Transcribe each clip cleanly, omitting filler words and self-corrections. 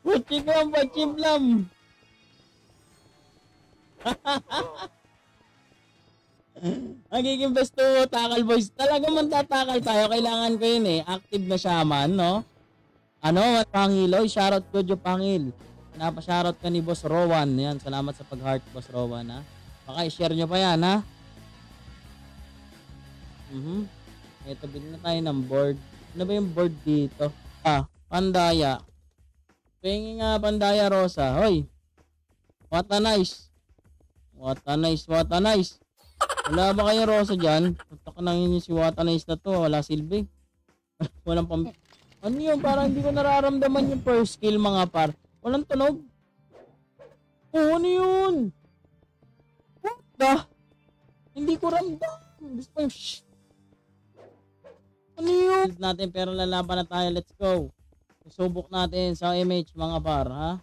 Puchiklam, pachiplam. Magiging besto takal boys. Talaga man tatakal tayo. Kailangan ko yun eh. Active na shaman, no? Ano, Pangiloy. Shoutout ko, Jo Pangil. Napashoutout ka ni Boss Rowan. Yan, salamat sa pag-heart, Boss Rowan, ha? Baka i-share nyo pa yan, ha? Ito, bilhin na tayo ng board. Ano ba yung board dito? Pandaya. Pengi nga, Pandaya Rosa. Hoy! What a nice. What a nice, what a nice. Wala ba kayong Rosa dyan? Punta ka nang yun si what a nice na to. Wala silbi. Walang pam... Ano yun? Parang hindi ko nararamdaman yung first skill mga par. Walang tunog. Oh, ano yun? What the? Hindi ko ramdam. Gusto ko yung shh. Ano yun? Natin pero lalaban na tayo. Let's go. Subok natin sa MH mga par, ha?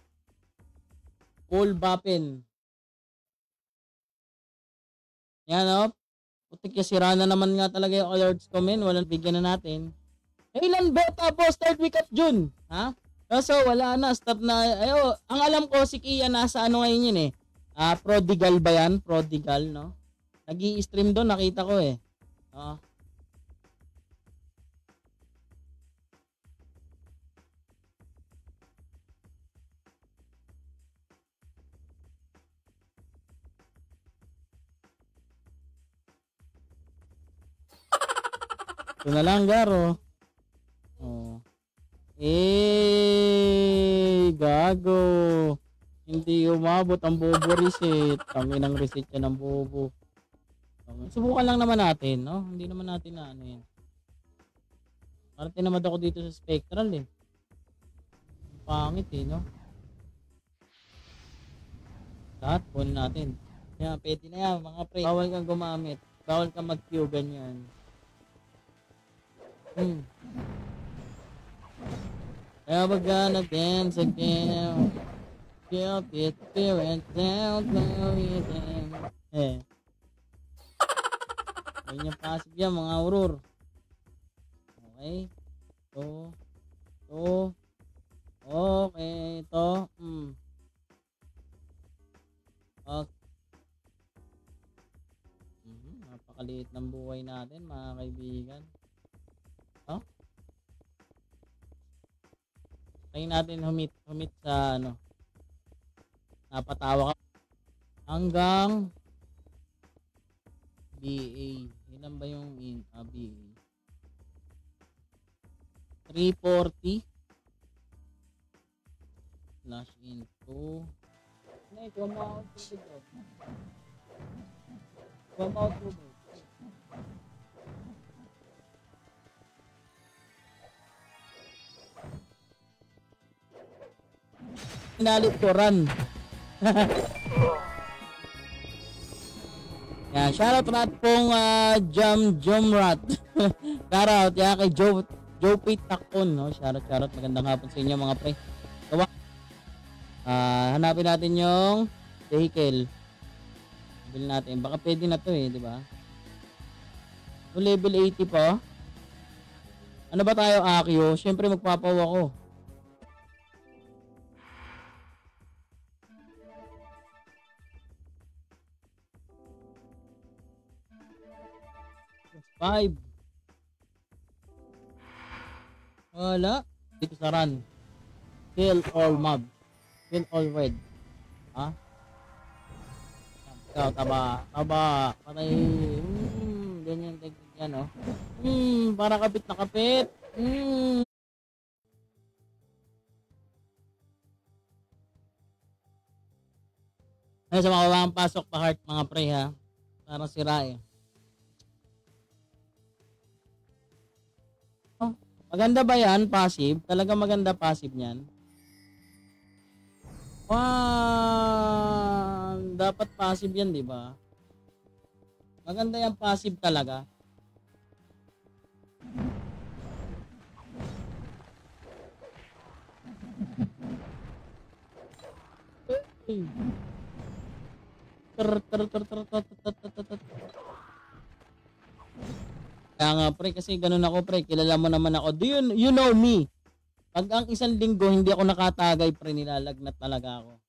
Full bapin. Yan, oh. Putik ya, sira na naman nga talaga yung alerts ko, men. Walang bigyan na natin. Kailan beta po? Start week of June. Ha? So, wala na. Start na. Ayo, ang alam ko, si Kia nasa ano ngayon yun eh. Prodigal ba yan? Prodigal, no? Nag-i-stream doon, nakita ko eh. Ito na lang, Garo. Gago. Hindi umabot ang bobo reset. Tangin ng reset yan ng bobo. Subukan lang naman natin, no? Hindi naman natin na ano yan. Parang tinamad ako dito sa spectral eh. Pangit eh, no? Lahat, punin natin. Yan, pwede na yan, mga pre. Bawal kang gumamit. Bawal kang mag-queue, ganyan. Ever gonna dance again? Feel it, spirit down, glory again. Ayun yung passive yan, mga urur. Okay. Ito. Okay, ito. Okay. Napakaliit ng buhay natin, mga kaibigan. Kaya natin humit sa ano. Napatawa ka. Hanggang BA. Ilan ba yung BA? 340 slash into come out to the come out to the Inalit ko run. Yan, shoutout rat pong Jumrat. Shoutout yan kay Joe Pete Takon, no? Shoutout, magandang hapon sa inyo mga pre. Hanapin natin yung vehicle. Bilhin natin, baka pwede na to eh, di ba? So, level 80 pa. Ano ba tayo, Akio? Siyempre magpapaw ako. Five. Wala. Dito sa run. Kill all mob. Kill all red. Ha? Ikaw, taba. Patay. Ganyan technique yan, oh. Para kapit na kapit. Ay, sa mga pasok pa heart, mga pre, ha. Parang sira eh. Maganda ba yan? Passive? Talaga maganda passive niyan. Dapat passive yan, di ba? Maganda yan passive talaga. Kaya nga pre, kasi ganun ako pre, kilala mo naman ako. You know me. Pag ang isang linggo hindi ako nakatagay, pre, nilalagnat talaga ako.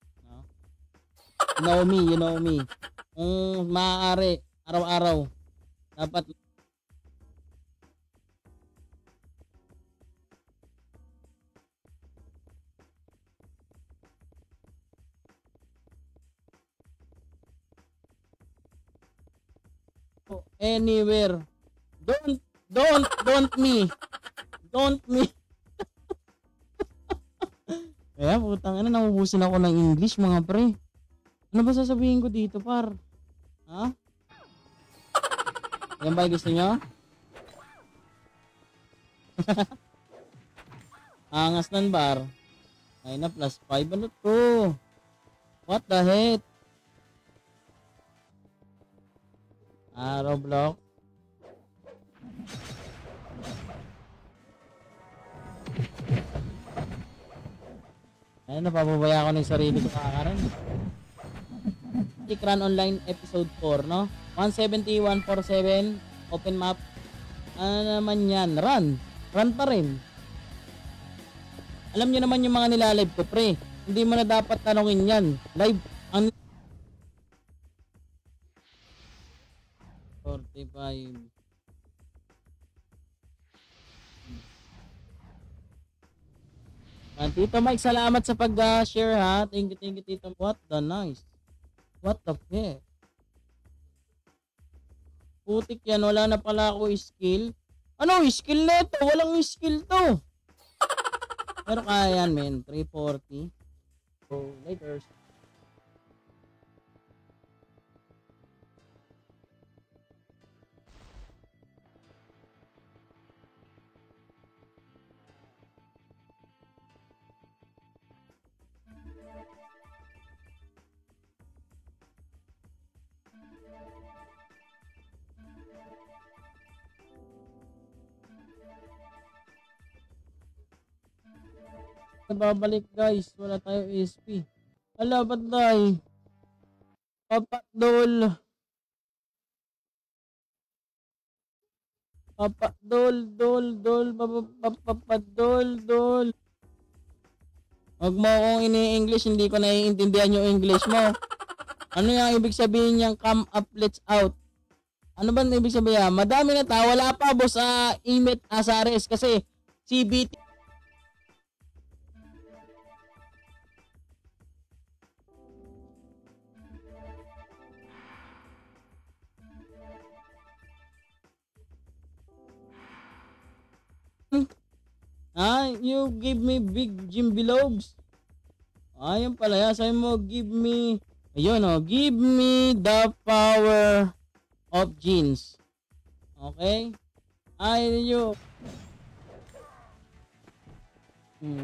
No? You know me. Kung maaari, araw-araw, dapat anywhere. Don't me. Don't me. Kaya putang ina, naubusin ako ng English mga pre. Ano ba sasabihin ko dito, par? Ha? Yan ba yung gusto nyo? Angas nan bar. Ay na plus 5. Ano to? What the heck? Roblox. Ay, napapabaya ako ng sarili ko kakaran. Run Online episode 4, no? 170, 147, open map. Ano naman yan? Run pa rin. Alam nyo naman yung mga nilalive ko, pre. Hindi mo na dapat tanongin yan. Live. Ang 45. Tito Mike, salamat sa pag-share ha. Thank you, Tito. What the nice. What the heck? Putik yan, wala na pala ako skill. Ano skill neto? Walang skill to. Pero kaya yan, men. 340. So, later. Babalik guys, wala tayo SP. Ala, ba't tayo? Papadol. Papadol. Huwag mo akong ini-English, hindi ko naiintindihan yung English mo. Ano yung ibig sabihin niyang come up, let's out? Ano ba ibig sabihin? Madami na tao, wala pa boss Imit Azares kasi CBT. You give me big gym bilobs. Ayun pala yan. Sabi mo, give me, ayun give me the power of jeans. Okay? Ayun.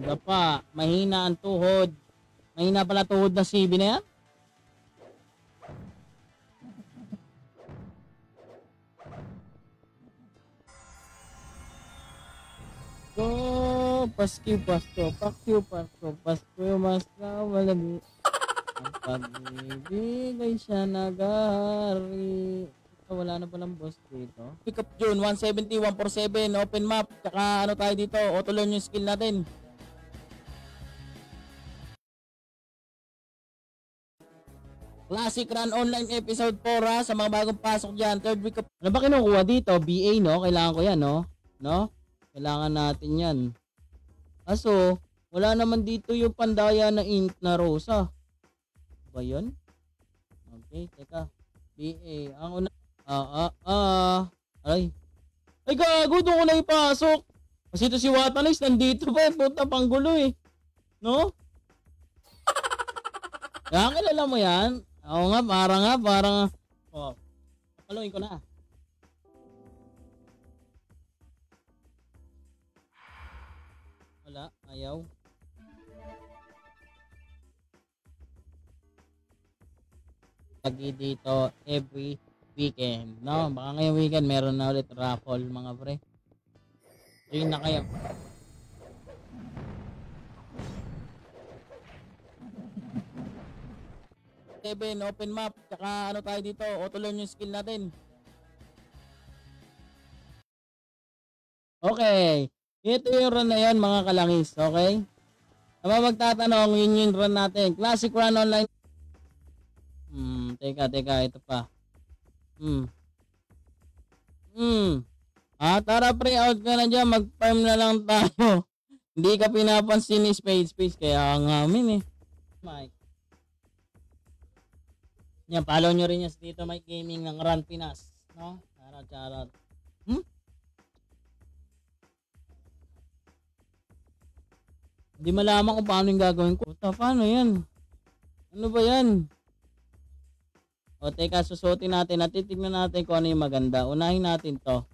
Dapa, mahina ang tuhod. Mahina pala tuhod na CB na yan. Go, Pasko, mas kawalagi. Ang pag-ibigay siya nagahari. Wala na palang boss dito. Pick up June, 170, 147, open map. Tsaka ano tayo dito, auto learn yung skill natin. Classic Run Online episode 4 sa mga bagong pasok dyan. Third week of... Ano ba kinukuha dito? BA no? Kailangan ko yan no? No? Kailangan natin yan. Kaso, wala naman dito yung pandaya na int na Rosa. Ba yun? Okay, teka. BA. Ang una... Ay. Ay gago, doon ko na ipasok. Kasi ito si Watanis, nandito pa. Puta, panggulo eh. No? Kaya kilala mo yan? Oo nga, parang... Oh, papaluin ko na. Wala, ayaw. Lagi dito every weekend. No, baka ngayong weekend meron na ulit raffle mga pre. Join na kayo. Open map, tsaka ano tayo dito, auto learn yung skill natin. Okay. Ito yung run na yan mga kalangis, okay? Tama magtatanong, yun yung run natin. Classic run online. Teka, ito pa. Tara pre, out ka na dyan. Mag-farm na lang tayo. Hindi ka pinapansin ni Space. Kaya nga amin eh. Mike. Yan, follow nyo rin yan sa Tito Mike Gaming ng Run Pinas. No? Charot. Hindi malaman kung paano yung gagawin ko. Paano yan? Ano ba yan? O teka, susuotin natin at titignan natin kung ano yung maganda. Unahin natin to.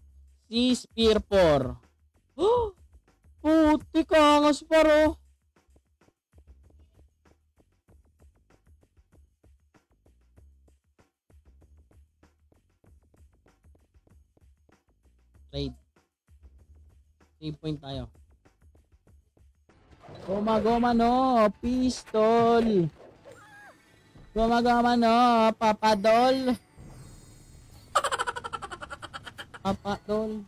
Si Spear 4. Oh! Puti ka, angas paro. Trade. Save point tayo. Goma no, pistol. Goma no, papadol. Papa, dol,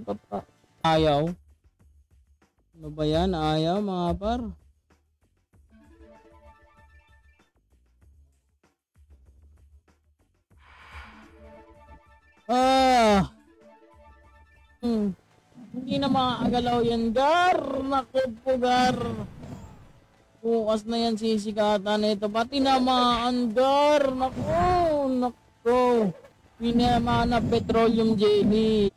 papa. Ayaw. Ano ba yan? Ayaw, mga par. Hindi na makakagalaw yan, Gar. Naku po, Gar. Bukas na yan sisikatan ito. Pati namaan, Gar. Naku. Pinama na petroleum jelly.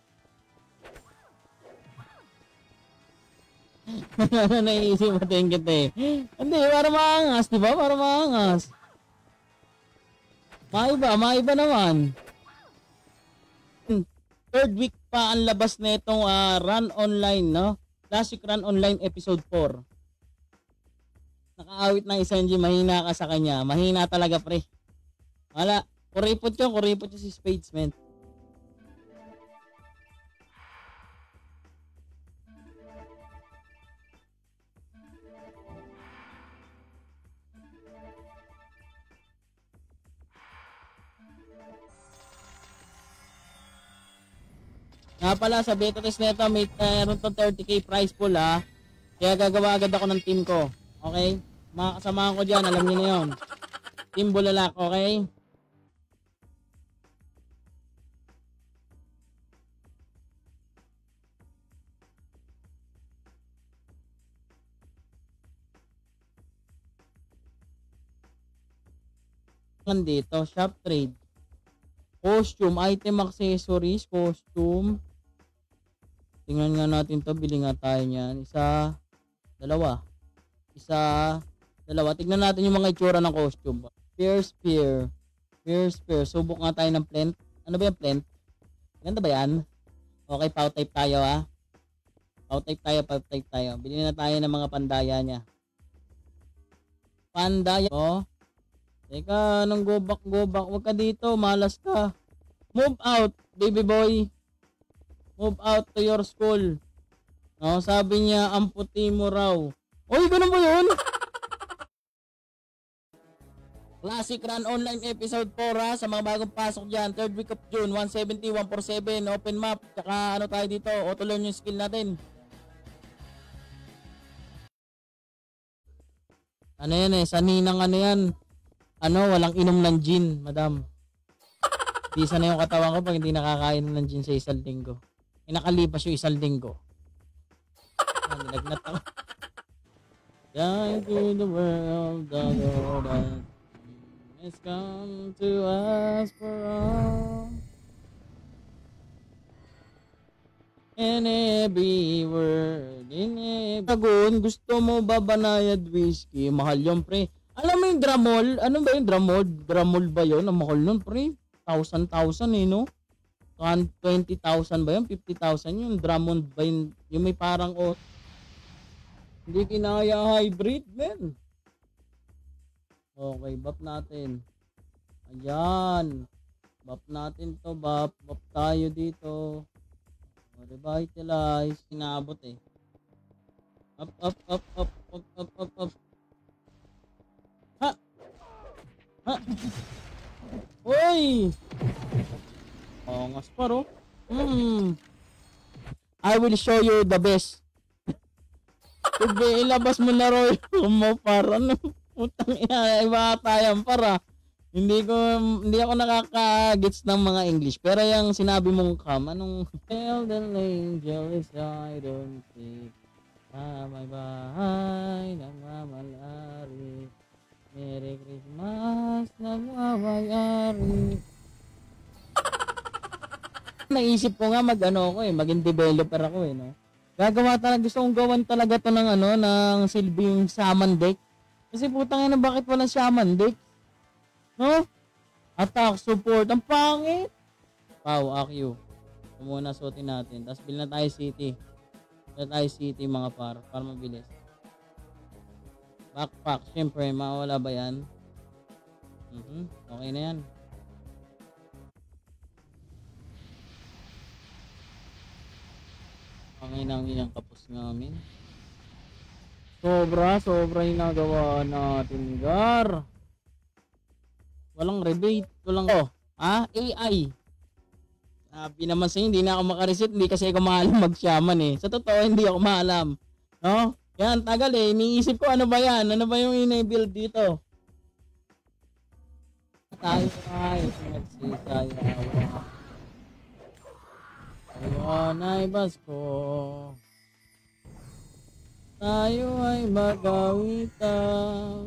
Ano naiisip mo tingkit eh? Hindi, para maangas, diba? Para maangas. Maiba naman. Third week pa ang labas na itong Run Online, no? Classic Run Online episode 4. Nakaawit ng isang G, mahina ka sa kanya. Mahina talaga, pre. Wala. Kuripot yung si Spadesman. Nga pala, sa beta test nito, may meron to 30k prize pool ha. Kaya gagawa agad ako ng team ko. Okay? Mga kasamahan ko dyan, alam niyo na yun. Team Bulalak, okay? Dito, shop trade. Costume, item accessories, costume. Tingnan nga natin to, bili nga tayo niyan. Dalawa. Tingnan natin yung mga itsura ng costume. Spear. Subok nga tayo ng plant. Ano ba yung plant? Ganda ba yan? Okay, pow type tayo ha. Pow type tayo. Bili na tayo ng mga pandaya niya. Pandaya. Oh. Teka, anong go back? Huwag ka dito, malas ka. Move out, baby boy. Move out to your school. No, sabi niya, ang puti mo raw. Oy, ganun ba yun? Classic Run Online episode 4 ha, sa mga bagong pasok dyan. Third week of June, 170, 147, open map. Tsaka ano tayo dito, auto learn yung skill natin. Ano yan eh, saninang ano yan. Walang inom ng gin, madam. Di sana yung katawan ko pag hindi nakakain ng gin sa isang linggo. Nakalipas yung isang linggo. Nilagnat ako. Down to the world, the Lord has come to us for all. In every word, in every... Agon, gusto mo ba banayad whiskey? Mahal yun, pre. Alam mo yung Dramol? Ano ba yung Dramol? Dramol ba yun? Ang mahal nun, pre. 1,000 eh, no? 20,000 ba yun? 50,000 yung Dramol ba yun? Yung may parang hindi kinaya hybrid, men. Okay, buff natin. Ayan. Buff natin to, buff. Buff tayo dito. Revitalize. Inaabot eh. Up. Ha? Uy! Angas paro. I will show you the best. Sige, ilabas mo na Roy mo para no. Putang ina, iba tayo para. Hindi ako nakaka-gets ng mga English. Pero yung sinabi mong anong tell the angel is I don't see. May bahay nagmamalari. Merry Christmas nagmamayari. Naisip ko nga maging developer ako no. Gagawa talaga, gusto kong gawan talaga to ng ng silbing shaman deck. Kasi putang ina, bakit walang shaman deck? No? Attack, support, ang pangit. Wow, AQ. Ito muna suotin natin. Tapos build na tayo city. Build tayo city mga para mabilis. Backpack, syempre, mawala ba yan? Okay na yan. Panginang iyang kapos namin. Sobra yung nagawa natin, Gar. Walang rebate, walang AI. Sabi naman sa hindi na ako makareset, hindi kasi ako maalam mag-shaman eh. Sa totoo, hindi ako maalam. No? Yan, tagal eh. Iniisip ko ano ba yan? Ano ba yung ina-build dito? Tayo ay nagsisayaw. Ayun ay Pasko. Tayo ay magawitan.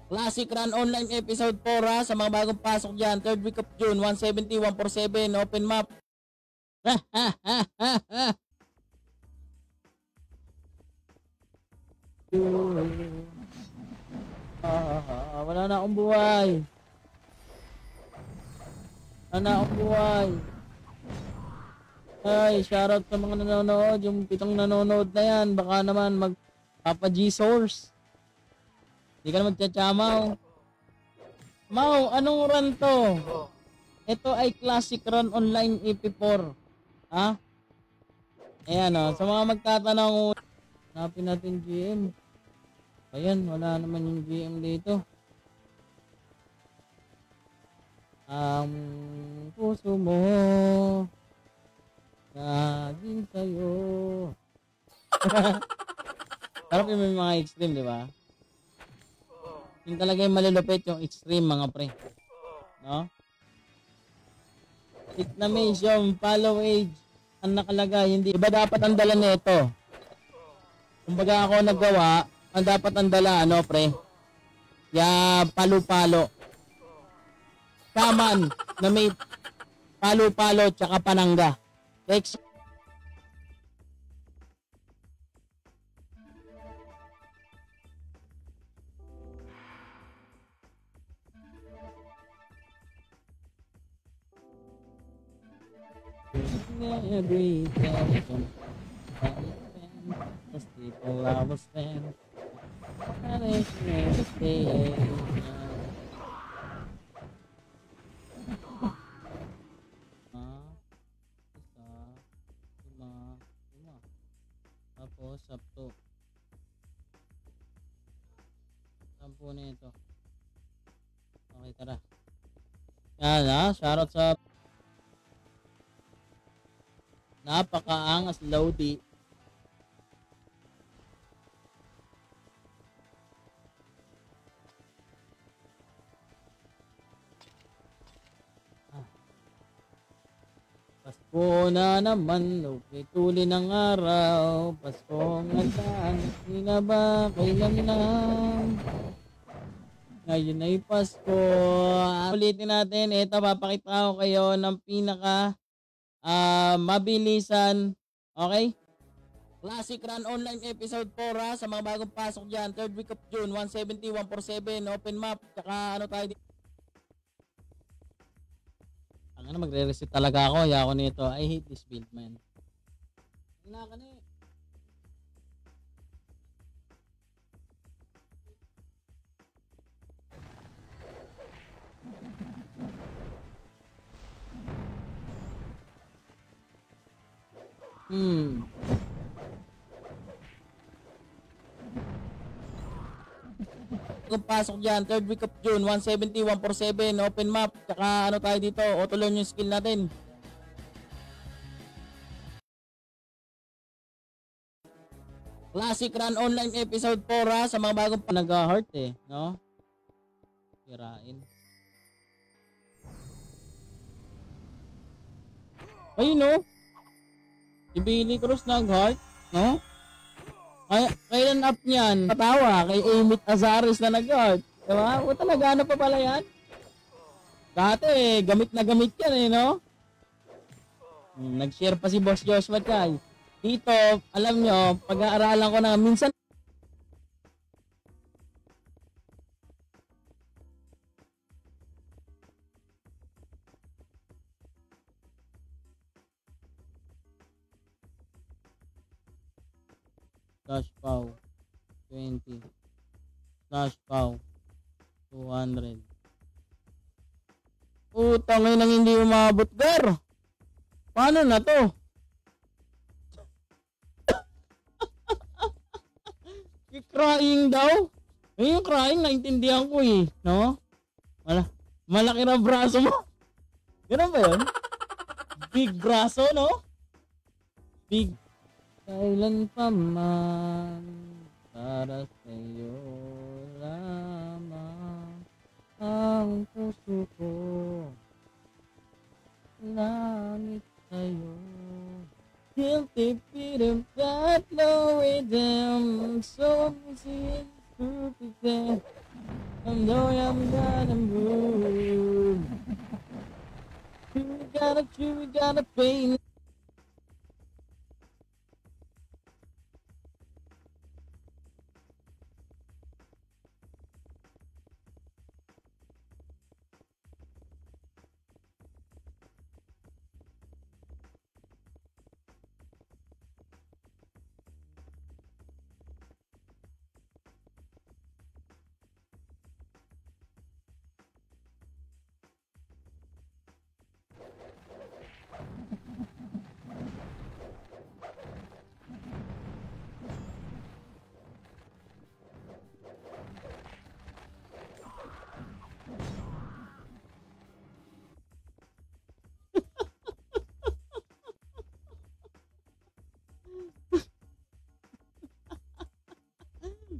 Classic Run Online Episode 4 sa mga bagong pasok dyan. 3rd week of June, 170, 147, open map. Wala na akong buhay. Ay, shoutout sa mga nanonood. Yung 7 nanonood na yan, baka naman magpapa G-Source. Hindi ka na magtsachamaw. Mau, anong run to? Ito ay Classic Run Online EP4. Ha? Ayan o, sa mga magtatanong, hanapin natin GM. Ayan, wala naman yung GM dito. Ang puso mo naging sa'yo. Sarap yung may mga extreme, di ba? Yung talaga yung malulupit yung extreme, mga pre. No? Vietnamation, follow age, ang nakalagay, hindi. Iba dapat ang dala nito. Kumbaga ako naggawa, ang dapat ang dala, pre? Palo-palo. Shaman na may palo-palo tsaka panangga. Next. Every time the people I was there, and it's never stay. Tapos sapto. Sampo na ito. Okay, tara. Yan shoutout sa napakaangas Lodi. Pasko na naman, okay, tuli ng araw. Paskong nagdaan, hindi na ba kailan lang? Ngayon ay Pasko. Ulitin natin, ito papakita ko kayo ng pinaka mabilisan. Okay? Classic Run Online Episode 4 sa mga bagong pasok dyan. 3rd week of June, 170, 147, open map. Tsaka tayo dito. Magre-reset talaga ako. Ayaw ko nito. I hate this build, man. Wala ka na eh. Kung pasok dyan, 3rd week of June, 170, 147, open map, tsaka tayo dito, auto learn yung skill natin. Classic Run Online episode 4 ha, sa mga bagong nag-heart eh, no? Kirain. Ayun no? Si Billy Cruz nag-heart, no? Kailan up niyan? Patawa kay Amit Azares na nag-heart. Diba? O talaga, ano pa pala yan? Dati eh, gamit na gamit yan eh, no? Nag-share pa si Boss Joshua Chay. Dito, alam nyo, pag-aaralan ko na minsan slash pow 20 slash pow 200. Utang ngayon nang hindi umabot, gar. Paano na to? Crying daw? Yung crying, naintindihan ko eh, no? Malaki na braso mo. Ganun ba yun? Big braso, no? Big. Kailan pa man para sa'yo lamang ang puso ko, langit sa'yo. Guilty feet of that low rhythm, so busy and stupid. I know I'm gonna move. You gotta pay.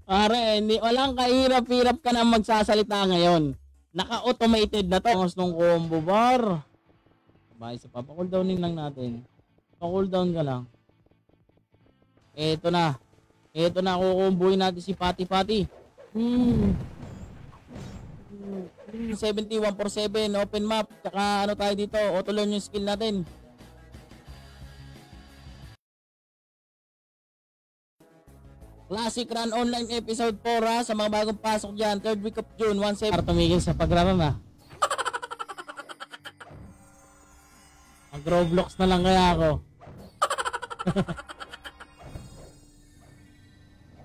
Pare, hindi, walang kahirap-hirap ka na magsasalita ngayon. Naka-automated na to. Ang nung combo bar. Sabay sa papa-cooldownin lang natin. Pa-cooldown ka lang. Eto na. Eto na, kukumbuhin natin si Pati Pati. 7147 open map. Tsaka ano tayo dito, auto learn yung skill natin. Classic Run Online episode 4 ha, sa mga bagong pasok dyan. 3rd week of June, 1-7. Para tumigil sa pagraran ha. Mag-Roblox na lang kaya ako.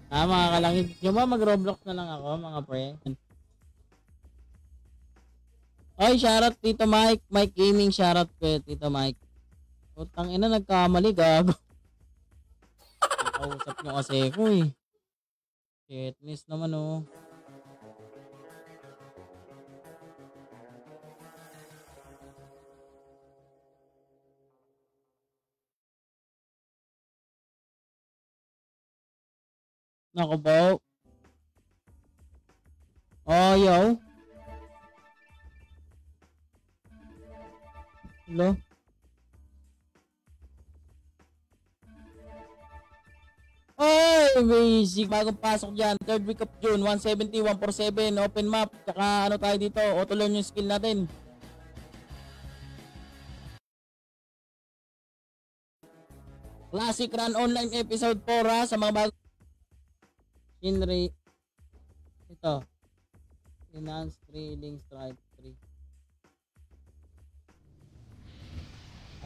Mga kalangit nyo ba, mag-Roblox na lang ako mga pre. Oy, shoutout Tito Mike. Mike Gaming, shoutout ko Tito Mike. Utang ina, nagkamali gago. Nakausap nyo kasi ko eh. Shitness naman oh. Nako po. Oh, yo. Hello? Oy, basic. Bagong pasok dyan. 3rd week of June, 170, 147. Open map. Tsaka ano tayo dito, auto learn yung skill natin. Classic Run Online episode 4 ha, sa mga bagong Inri. Ito. Finance Trading Strike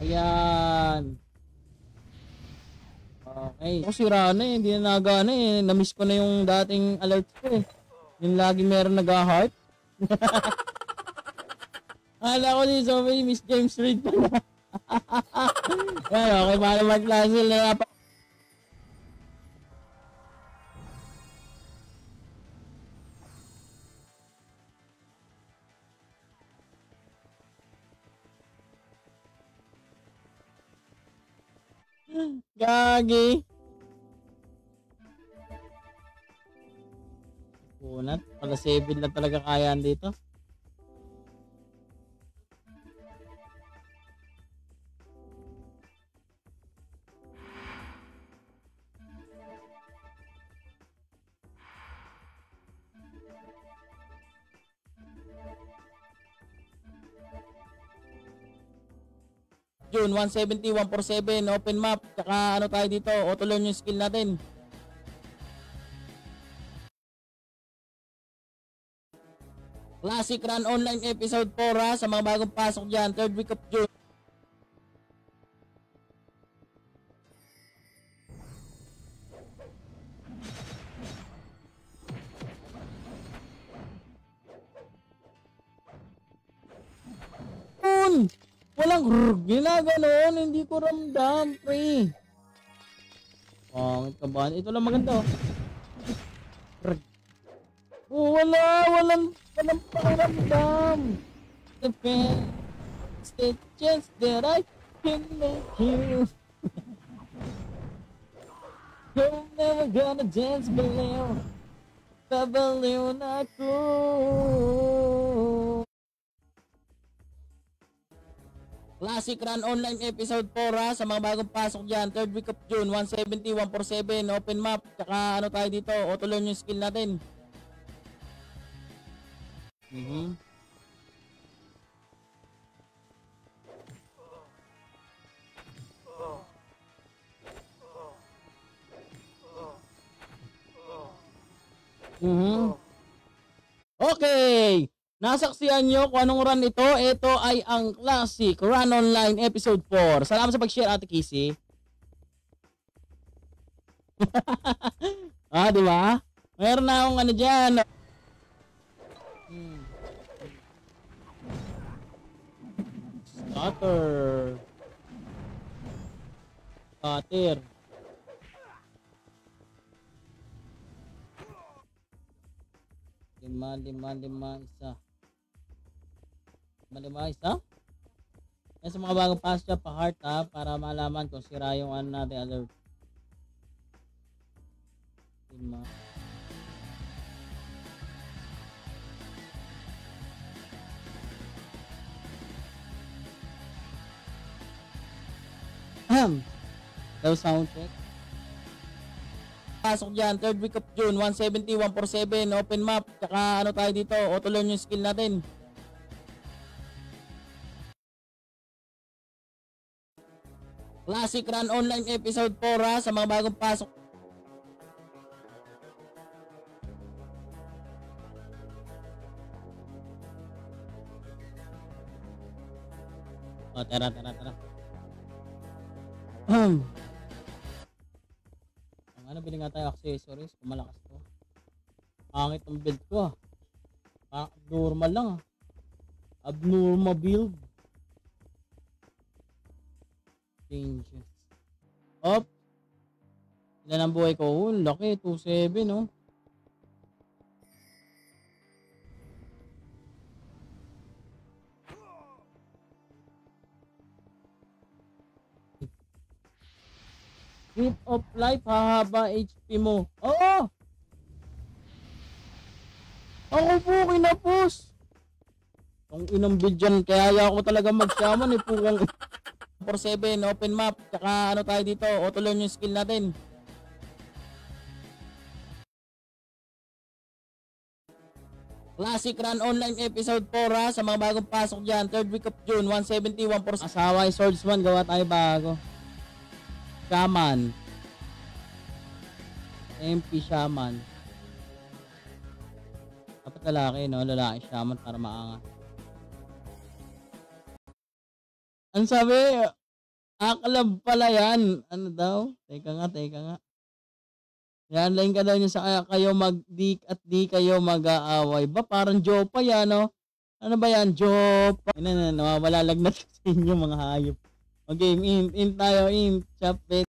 3. Ayan. Okay. Ako sira na eh. Hindi na nagana eh. Na-miss ko na yung dating alerts ko eh. Yung lagi meron nag-heart. Hala ko si Sophie, Miss James Reid pala. Yan, okay. Para mag-classel na pa. Gagi. Unat, pala 7 lang talaga kayaan dito. June 170, 147, open map, tsaka ano tayo dito, auto learn yung skill natin. Classic Run Online Episode 4 ha, sa mga bagong pasok dyan, 3rd week of June. Walang ginaganon, hindi ko ramdam, pre. Pangit ka ba? Ito lang maganda, oh. Walang pakiramdam. The best the chance that I can make you. You're never gonna dance below. Babaliw na ako. Classic Run Online Episode 4 ha, sa mga bagong pasok dyan, 3rd week of June, 170, 147, open map, tsaka ano tayo dito, auto learn yung skill natin. Okay, nasaksihan nyo kung anong run ito. Ito ay ang Classic Run Online Episode 4. Salamat sa pag-share, Ate Kissy. Di ba? Meron na akong ano dyan. Scatter. Lima, isa. Yan sa mga bagong pass siya, pa-heart ha, para malaman kung sira yung ano natin, alert. 5. Daw sound check. Pasok dyan, 3rd week of June, 170, 147, open map, tsaka ano tayo dito, auto learn yung skill natin. Classic Run Online Episode 4 ha, sa mga bagong pasok. Tara. Ano, bili nga tayo accessories kung malakas to. Pangit ang build ko abnormal lang abnormal build. Changes. Ilan ang buhay ko? Laki, 2.7 no. Hit of life, hahaba HP mo. Oo! Ako po, kinapos. Ang inang bidyan, kaya ako talaga mag-shaman pukang 4-7, open map, tsaka ano tayo dito, auto learn yung skill natin. Classic Run Online Episode 4 ha, sa mga bagong pasok dyan, 3rd week of June, 170, 147. Asawa ay swordsman, gawa tayo bago. Shaman. MP Shaman. Dapat lalaki, no? Lalaki Shaman para maangat. Ano sabi? Aklab pala yan. Ano daw? Teka nga. Yan, lain ka daw niya sa kayo di kayo mag-aaway. Ba, parang Jopa yan, no? Ano ba yan? Jopa. Nawawala lagnat sa inyo mga hayop. Okay, in tayo, chapet.